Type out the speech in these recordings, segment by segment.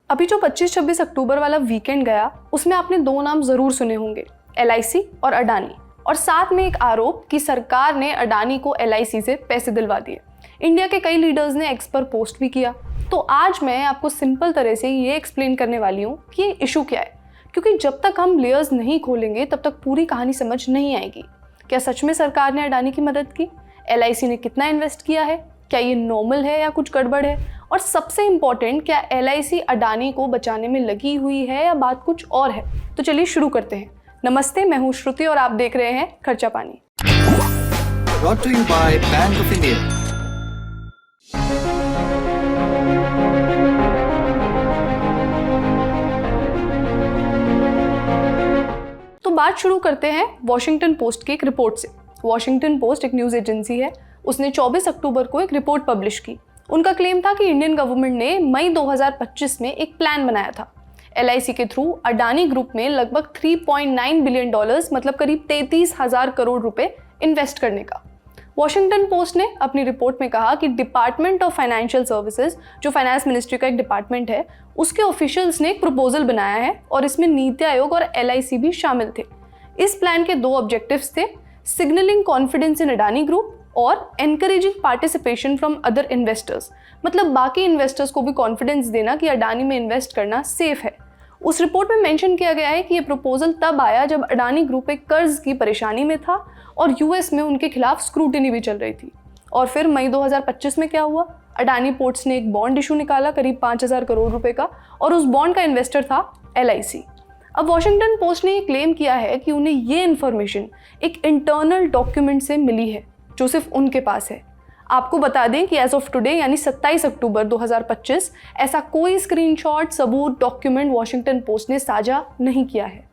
अभी जो 25-26 अक्टूबर वाला वीकेंड गया उसमें आपने दो नाम जरूर सुने होंगे, LIC और अडानी, और साथ में एक आरोप कि सरकार ने अडानी को LIC से पैसे दिलवा दिए। इंडिया के कई लीडर्स ने एक्स पर पोस्ट भी किया। तो आज मैं आपको सिंपल तरह से ये एक्सप्लेन करने वाली हूँ कि ये इशू क्या है, क्योंकि जब तक हम लेयर्स नहीं खोलेंगे तब तक पूरी कहानी समझ नहीं आएगी। क्या सच में सरकार ने अडानी की मदद की? LIC ने कितना इन्वेस्ट किया है? क्या ये नॉर्मल है या कुछ गड़बड़ है? और सबसे इम्पॉर्टेंट, क्या LIC अडानी को बचाने में लगी हुई है या बात कुछ और है? तो चलिए शुरू करते हैं। नमस्ते, मैं हूँ श्रुति और आप देख रहे हैं खर्चा पानी। Brought to you by Bank of India. तो बात शुरू करते हैं वॉशिंगटन पोस्ट की एक रिपोर्ट से। वॉशिंगटन पोस्ट एक न्यूज़ एजेंसी है, उसने 24 अक्टूबर को एक रिपोर्ट पब्लिश की। उनका क्लेम था कि इंडियन गवर्नमेंट ने मई 2025 में एक प्लान बनाया था LIC के थ्रू अडानी ग्रुप में लगभग $3.9 बिलियन, मतलब करीब 33,000 करोड़ रुपए इन्वेस्ट करने का। वॉशिंगटन पोस्ट ने अपनी रिपोर्ट में कहा कि डिपार्टमेंट ऑफ फाइनेंशियल सर्विसेज, जो फाइनेंस मिनिस्ट्री का एक डिपार्टमेंट है, उसके ऑफिशियल्स ने एक प्रपोजल बनाया है और इसमें नीति आयोग और LIC भी शामिल थे। इस प्लान के दो ऑब्जेक्टिव्स थे, signalling confidence in Adani group और encouraging participation from other investors, मतलब बाकी इन्वेस्टर्स को भी कॉन्फिडेंस देना कि अडानी में इन्वेस्ट करना सेफ है। उस रिपोर्ट में मेंशन किया गया है कि ये प्रपोजल तब आया जब अडानी ग्रुप एक कर्ज की परेशानी में था और US में उनके खिलाफ स्क्रूटिनी भी चल रही थी। और फिर मई 2025 में क्या हुआ? अडानी पोर्ट्स ने एक बॉन्ड इशू निकाला करीब 5,000 करोड़ रुपए का, और उस बॉन्ड का इन्वेस्टर था LIC। अब वॉशिंगटन पोस्ट ने ये क्लेम किया है कि उन्हें ये इन्फॉर्मेशन एक इंटरनल डॉक्यूमेंट से मिली है जो सिर्फ उनके पास है। आपको बता दें कि एज ऑफ टुडे यानी 27 अक्टूबर 2025 ऐसा कोई स्क्रीनशॉट, सबूत, डॉक्यूमेंट वॉशिंगटन पोस्ट ने साझा नहीं किया है।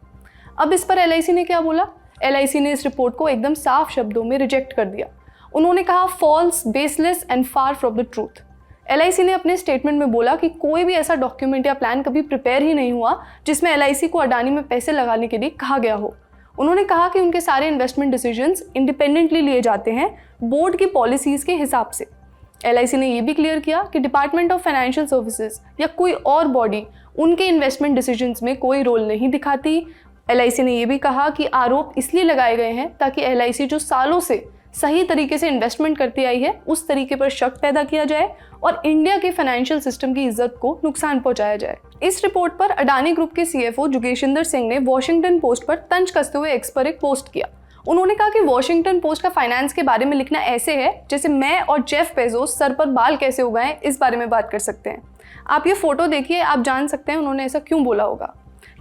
अब इस पर LIC ने क्या बोला? LIC ने इस रिपोर्ट को एकदम साफ शब्दों में रिजेक्ट कर दिया। उन्होंने कहा false, baseless and far from the truth. LIC ने अपने स्टेटमेंट में बोला कि कोई भी ऐसा डॉक्यूमेंट या प्लान कभी प्रिपेयर ही नहीं हुआ जिसमें LIC को अडानी में पैसे लगाने के लिए कहा गया हो। उन्होंने कहा कि उनके सारे इन्वेस्टमेंट डिसीजंस इंडिपेंडेंटली लिए जाते हैं बोर्ड की पॉलिसीज़ के हिसाब से। LIC ने यह भी क्लियर किया कि डिपार्टमेंट ऑफ फाइनेंशियल सर्विसेज या कोई और बॉडी उनके इन्वेस्टमेंट डिसीजंस में कोई रोल नहीं दिखाती। LIC ने यह भी कहा कि आरोप इसलिए लगाए गए हैं ताकि LIC जो सालों से सही तरीके से इन्वेस्टमेंट करती आई है उस तरीके पर शक पैदा किया जाए और इंडिया के फाइनेंशियल सिस्टम की इज्जत को नुकसान पहुंचाया जाए। इस रिपोर्ट पर अडानी ग्रुप के CFO जुगेशिंदर सिंह ने वॉशिंगटन पोस्ट पर तंज कसते हुए एक्स पर एक पोस्ट किया। उन्होंने कहा कि वॉशिंगटन पोस्ट का फाइनेंस के बारे में लिखना ऐसे है जैसे मैं और जेफ बेजोस सर पर बाल कैसे उगाएं इस बारे में बात कर सकते हैं। आप ये फोटो देखिए, आप जान सकते हैं उन्होंने ऐसा क्यों बोला होगा।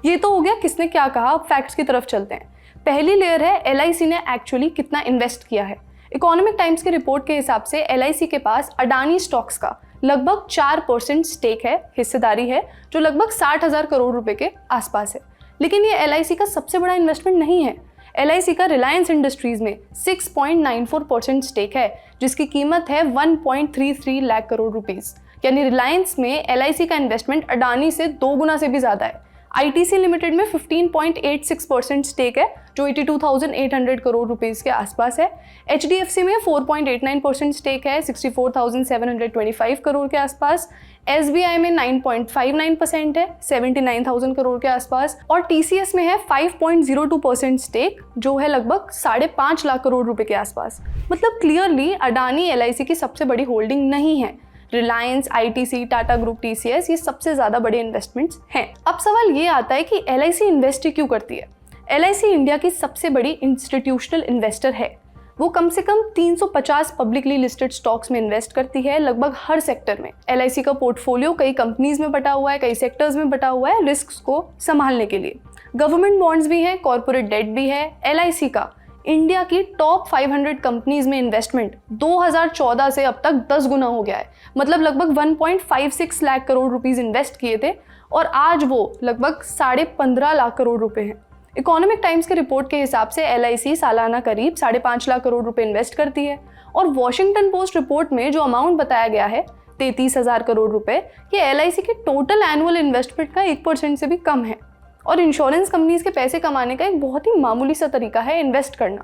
ये तो हो गया किसने क्या कहा, फैक्ट्स की तरफ चलते हैं। पहली लेयर है LIC ने एक्चुअली कितना इन्वेस्ट किया है। इकोनॉमिक टाइम्स की रिपोर्ट के हिसाब से LIC के पास अडानी स्टॉक्स का लगभग 4% स्टेक है, हिस्सेदारी है, जो लगभग 60,000 करोड़ रुपए के आसपास है। लेकिन ये LIC का सबसे बड़ा इन्वेस्टमेंट नहीं है। LIC का रिलायंस इंडस्ट्रीज में 6.94% स्टेक है, जिसकी कीमत है 1.33 लाख करोड़ रुपीस। यानी रिलायंस में LIC का इन्वेस्टमेंट अडानी से 2 गुना से भी ज़्यादा है। ITC लिमिटेड में 15.86% स्टेक है, जो 82,800 करोड़ रुपीस के आसपास है। HDFC में 4.89% स्टेक है, 64,725 करोड़ के आसपास। SBI में 9.59% है, 79,000 करोड़ के आसपास। और TCS में है 5.02% स्टेक, जो है लगभग 5.5 लाख करोड़ रुपए के आसपास। मतलब क्लियरली अडानी LIC की सबसे बड़ी होल्डिंग नहीं है। Reliance, ITC, Tata group, TCS ये सबसे ज़्यादा बड़े इन्वेस्टमेंट्स हैं। अब सवाल ये आता है कि LIC इन्वेस्ट क्यों करती है? LIC इंडिया की सबसे बड़ी इंस्टीट्यूशनल इन्वेस्टर है। वो कम से कम 350 पब्लिकली लिस्टेड स्टॉक्स में इन्वेस्ट करती है, लगभग हर सेक्टर में। LIC का पोर्टफोलियो कई कंपनीज में बटा हुआ है, कई सेक्टर्स में बटा हुआ है रिस्क को संभालने के लिए। गवर्नमेंट बॉन्ड्स भी हैं, कॉर्पोरेट डेट भी है। LIC का इंडिया की टॉप 500 कंपनीज में इन्वेस्टमेंट 2014 से अब तक 10 गुना हो गया है। मतलब लगभग 1.56 लाख करोड़ रुपीस इन्वेस्ट किए थे और आज वो लगभग 15.5 लाख करोड़ रुपए हैं। इकोनॉमिक टाइम्स के रिपोर्ट के हिसाब से LIC सालाना करीब 5.5 लाख करोड़ रुपए इन्वेस्ट करती है और वॉशिंगटन पोस्ट रिपोर्ट में जो अमाउंट बताया गया है 33,000 करोड़ रुपए, ये LIC के टोटल एनुअल इन्वेस्टमेंट का 1% से भी कम है। और इंश्योरेंस कंपनीज के पैसे कमाने का एक बहुत ही मामूली सा तरीका है इन्वेस्ट करना।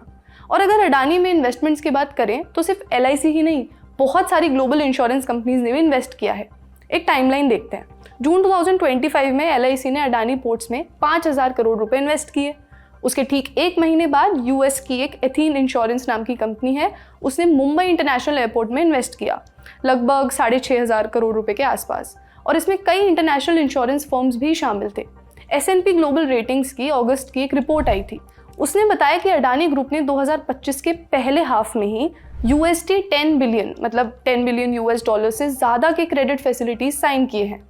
और अगर अडानी में इन्वेस्टमेंट्स की बात करें तो सिर्फ LIC ही नहीं, बहुत सारी ग्लोबल इंश्योरेंस कंपनीज ने भी इन्वेस्ट किया है। एक टाइमलाइन देखते हैं। जून 2025 में LIC ने अडानी पोर्ट्स में 5,000 करोड़ रुपए इन्वेस्ट किए। उसके ठीक एक महीने बाद यूएस की एक एथीन इंश्योरेंस नाम की कंपनी है, उसने मुंबई इंटरनेशनल एयरपोर्ट में इन्वेस्ट किया लगभग 6,500 करोड़ रुपए के आसपास, और इसमें कई इंटरनेशनल इंश्योरेंस फर्म्स भी शामिल थे। S&P ग्लोबल रेटिंग्स की अगस्त की एक रिपोर्ट आई थी, उसने बताया कि अडानी ग्रुप ने 2025 के पहले हाफ में ही $10 बिलियन मतलब $10 बिलियन से ज़्यादा के क्रेडिट फैसिलिटीज साइन किए हैं।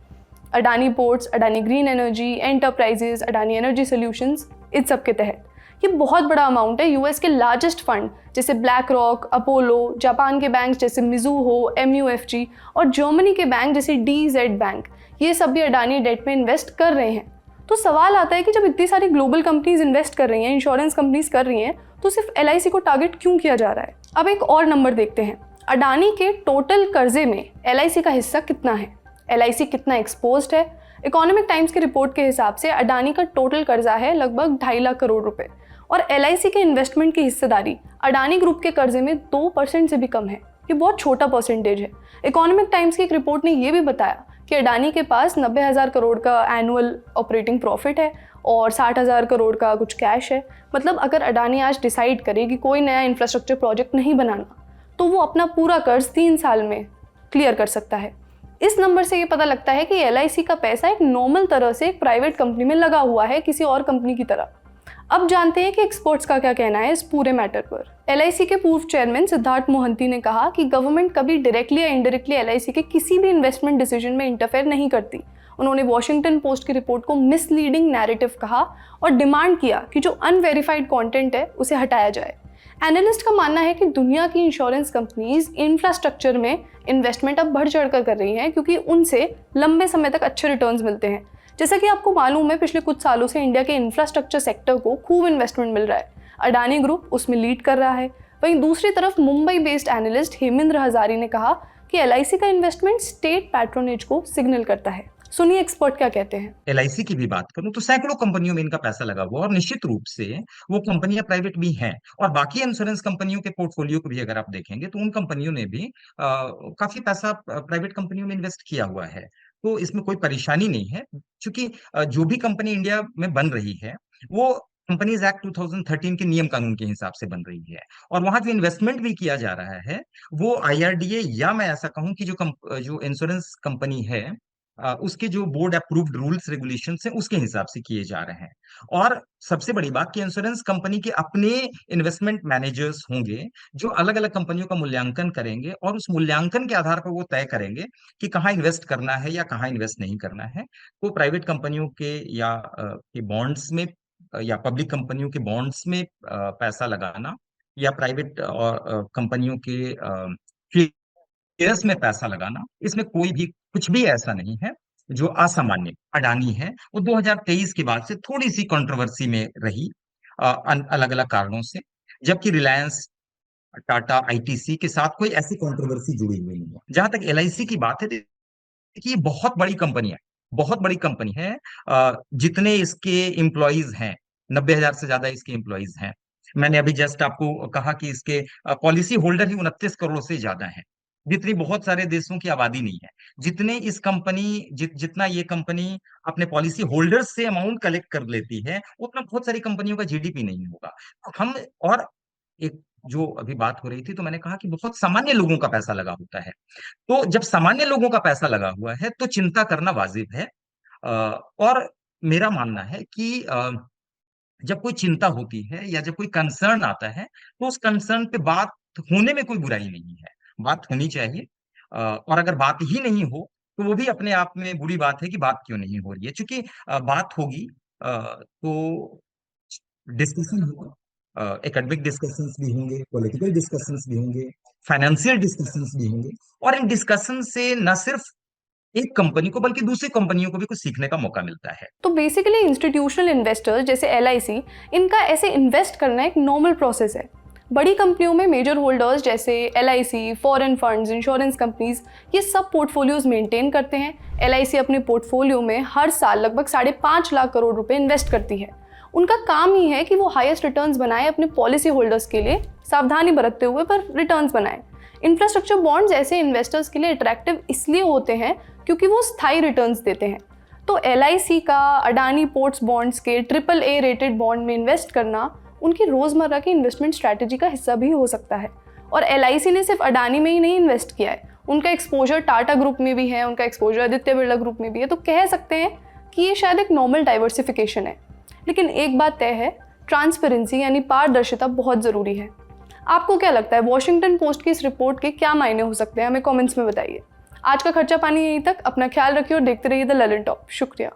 Adani Ports, Adani Green Energy Enterprises, Adani Energy Solutions, इन सब के तहत ये बहुत बड़ा अमाउंट है। यूएस के लार्जेस्ट फंड जैसे ब्लैक रॉक, अपोलो, जापान के बैंक जैसे मिज़ूहो, MUFG और जर्मनी के बैंक जैसे DZ बैंक, ये सब भी अडानी डेट में इन्वेस्ट कर रहे हैं। तो सवाल आता है कि जब इतनी सारी ग्लोबल कंपनीज इन्वेस्ट कर रही हैं, इंश्योरेंस कंपनीज कर रही हैं, तो सिर्फ LIC को टारगेट क्यों किया जा रहा है? अब एक और नंबर देखते हैं, अडानी के टोटल कर्जे में LIC का हिस्सा कितना है, LIC कितना एक्सपोज्ड है। इकोनॉमिक टाइम्स की रिपोर्ट के हिसाब से अडानी का टोटल कर्जा है लगभग 2.5 लाख करोड़ रुपए, और LIC के इन्वेस्टमेंट की हिस्सेदारी अडानी ग्रुप के कर्जे में 2% से भी कम है। ये बहुत छोटा परसेंटेज है। इकोनॉमिक टाइम्स की एक रिपोर्ट ने यह भी बताया कि अडानी के पास 90,000 करोड़ का एनुअल ऑपरेटिंग प्रॉफिट है और 60,000 करोड़ का कुछ कैश है। मतलब अगर अडानी आज डिसाइड करे कि कोई नया इंफ्रास्ट्रक्चर प्रोजेक्ट नहीं बनाना, तो वो अपना पूरा कर्ज 3 साल में क्लियर कर सकता है। इस नंबर से ये पता लगता है कि LIC का पैसा एक नॉर्मल तरह से एक प्राइवेट कंपनी में लगा हुआ है, किसी और कंपनी की तरह। अब जानते हैं कि एक्सपर्ट्स का क्या कहना है इस पूरे मैटर पर। LIC के पूर्व चेयरमैन सिद्धार्थ मोहंती ने कहा कि गवर्नमेंट कभी डायरेक्टली या इनडायरेक्टली LIC के किसी भी इन्वेस्टमेंट डिसीजन में इंटरफेयर नहीं करती। उन्होंने वॉशिंगटन पोस्ट की रिपोर्ट को मिसलीडिंग नैरेटिव कहा और डिमांड किया कि जो अनवेरिफाइड कंटेंट है उसे हटाया जाए। एनालिस्ट का मानना है कि दुनिया की इंश्योरेंस कंपनीज इंफ्रास्ट्रक्चर में इन्वेस्टमेंट अब बढ़ चढ़कर कर रही हैं, क्योंकि उनसे लंबे समय तक अच्छे रिटर्न्स मिलते हैं। जैसा कि आपको मालूम है, पिछले कुछ सालों से इंडिया के इंफ्रास्ट्रक्चर सेक्टर को खूब इन्वेस्टमेंट मिल रहा है। अडानी ग्रुप उसमें लीड कर रहा है। वहीं दूसरी तरफ मुंबई बेस्ड एनालिस्ट हेमेंद्र हजारी ने कहा कि LIC का इन्वेस्टमेंट स्टेट पैट्रोनेज को सिग्नल करता है। सुनिए एक्सपर्ट क्या कहते हैं। LIC की भी बात करूं तो सैकड़ों कंपनियों में इनका पैसा लगा हुआ, और निश्चित रूप से वो कंपनियां प्राइवेट भी हैं, और बाकी इंश्योरेंस कंपनियों के पोर्टफोलियो को भी अगर आप देखेंगे तो उन कंपनियों ने भी काफी पैसा प्राइवेट कंपनियों में इन्वेस्ट किया हुआ है। तो इसमें कोई परेशानी नहीं है, क्योंकि जो भी कंपनी इंडिया में बन रही है वो कंपनीज एक्ट 2013 के नियम कानून के हिसाब से बन रही है, और वहां जो इन्वेस्टमेंट भी किया जा रहा है वो IRDA, या मैं ऐसा कहूं कि जो इंश्योरेंस कंपनी है उसके जो बोर्ड अप्रूव्ड रूल्स रेगुलेशन है उसके हिसाब से किए जा रहे हैं। और सबसे बड़ी बात कि इंश्योरेंस कंपनी के अपने इन्वेस्टमेंट मैनेजर्स होंगे जो अलग अलग कंपनियों का मूल्यांकन करेंगे, और उस मूल्यांकन के आधार पर वो तय करेंगे कि कहाँ इन्वेस्ट करना है या कहाँ इन्वेस्ट नहीं करना है। तो प्राइवेट कंपनियों के या के बॉन्ड्स में या पब्लिक कंपनियों के बॉन्ड्स में पैसा लगाना, या प्राइवेट और कंपनियों के शेयर्स में पैसा लगाना, इसमें कोई भी कुछ भी ऐसा नहीं है जो असामान्य। अडानी है वो 2023 के बाद से थोड़ी सी कंट्रोवर्सी में रही अलग अलग कारणों से, जबकि रिलायंस, टाटा, ITC के साथ कोई ऐसी कंट्रोवर्सी जुड़ी हुई नहीं है। जहां तक LIC की बात है, देखिए ये बहुत बड़ी कंपनी है, बहुत बड़ी कंपनी है। जितने इसके एम्प्लॉइज हैं, 90,000 से ज्यादा इसके एम्प्लॉइज हैं। मैंने अभी जस्ट आपको कहा कि इसके पॉलिसी होल्डर ही 29 करोड़ से ज्यादा हैं, जितनी बहुत सारे देशों की आबादी नहीं है। जितने इस कंपनी जितना ये कंपनी अपने पॉलिसी होल्डर्स से अमाउंट कलेक्ट कर लेती है, उतना बहुत सारी कंपनियों का GDP नहीं होगा। तो हम, और एक जो अभी बात हो रही थी तो मैंने कहा कि बहुत सामान्य लोगों का पैसा लगा होता है। तो जब सामान्य लोगों का पैसा लगा हुआ है तो चिंता करना वाजिब है। और मेरा मानना है कि जब कोई चिंता होती है या जब कोई कंसर्न आता है तो उस कंसर्न पे बात होने में कोई बुराई नहीं है, बात होनी चाहिए। और अगर बात ही नहीं हो तो वो भी अपने आप में बुरी बात है कि बात क्यों नहीं हो रही है, क्योंकि बात होगी तो डिस्कशन होगा, एकेडमिक डिस्कशंस भी होंगे, पॉलिटिकल डिस्कशंस भी होंगे, फाइनेंशियल डिस्कशंस भी होंगे, और इन डिस्कशन से न सिर्फ एक कंपनी को बल्कि दूसरी कंपनियों को भी कुछ सीखने का मौका मिलता है। तो बेसिकली इंस्टीट्यूशनल इन्वेस्टर्स जैसे LIC, इनका ऐसे इन्वेस्ट करना एक नॉर्मल प्रोसेस है। बड़ी कंपनियों में मेजर होल्डर्स जैसे LIC, foreign funds, insurance companies, ये सब पोर्टफोलियोज मेंटेन करते हैं। LIC अपने पोर्टफोलियो में हर साल लगभग 5.5 लाख करोड़ रुपए इन्वेस्ट करती है। उनका काम ही है कि वो हाईएस्ट रिटर्न्स बनाए अपने पॉलिसी होल्डर्स के लिए, सावधानी बरतते हुए पर रिटर्न्स बनाए। इंफ्रास्ट्रक्चर बॉन्ड्स ऐसे इन्वेस्टर्स के लिए अट्रैक्टिव इसलिए होते हैं क्योंकि वो स्थायी रिटर्न्स देते हैं। तो LIC का अडानी पोर्ट्स बॉन्ड्स के AAA रेटेड बॉन्ड में इन्वेस्ट करना उनकी रोज़मर्रा की इन्वेस्टमेंट स्ट्रैटेजी का हिस्सा भी हो सकता है। और LIC ने सिर्फ अडानी में ही नहीं इन्वेस्ट किया है, उनका एक्सपोजर टाटा ग्रुप में भी है, उनका एक्सपोजर आदित्य बिरला ग्रुप में भी है। तो कह सकते हैं कि ये शायद एक नॉर्मल डाइवर्सिफिकेशन है। लेकिन एक बात तय है, ट्रांसपेरेंसी यानी पारदर्शिता बहुत ज़रूरी है। आपको क्या लगता है, वॉशिंगटन पोस्ट की इस रिपोर्ट के क्या मायने हो सकते हैं? हमें कमेंट्स में बताइए। आज का खर्चा पानी यहीं तक। अपना ख्याल रखिए और देखते रहिए द ललन टॉप। शुक्रिया।